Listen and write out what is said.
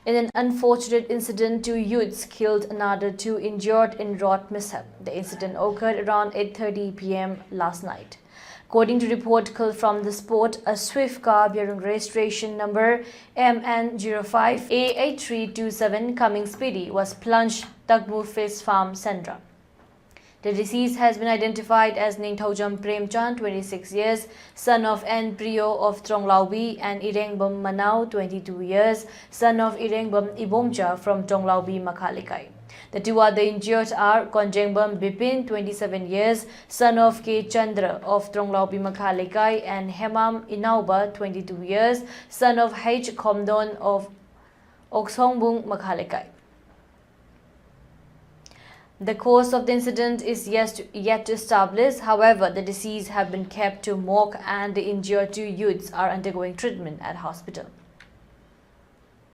In an unfortunate incident, 2 youths killed, another 2 injured in road mishap. The incident occurred around 8:30 p.m. last night. According to report from the spot, a swift car bearing registration number MN05A8327 coming speedy was plunged Tagmu Fish Farm, Sendra. The deceased has been identified as Ningthaujam Premchand, 26 years, son of N. Priyo of Tronglaubi, and Irengbam Manau, 22 years, son of Irengbam Ibomcha from Tronglaubi, Makhalikai. The 2 other injured are Konjengbam Bipin, 27 years, son of K. Chandra of Tronglaubi, Makhalikai, and Hemam Inauba, 22 years, son of H. Khomdon of Oksongbung, Makhalikai. The cause of the incident is yet to establish. However, the deceased have been kept to morgue and the injured 2 youths are undergoing treatment at hospital.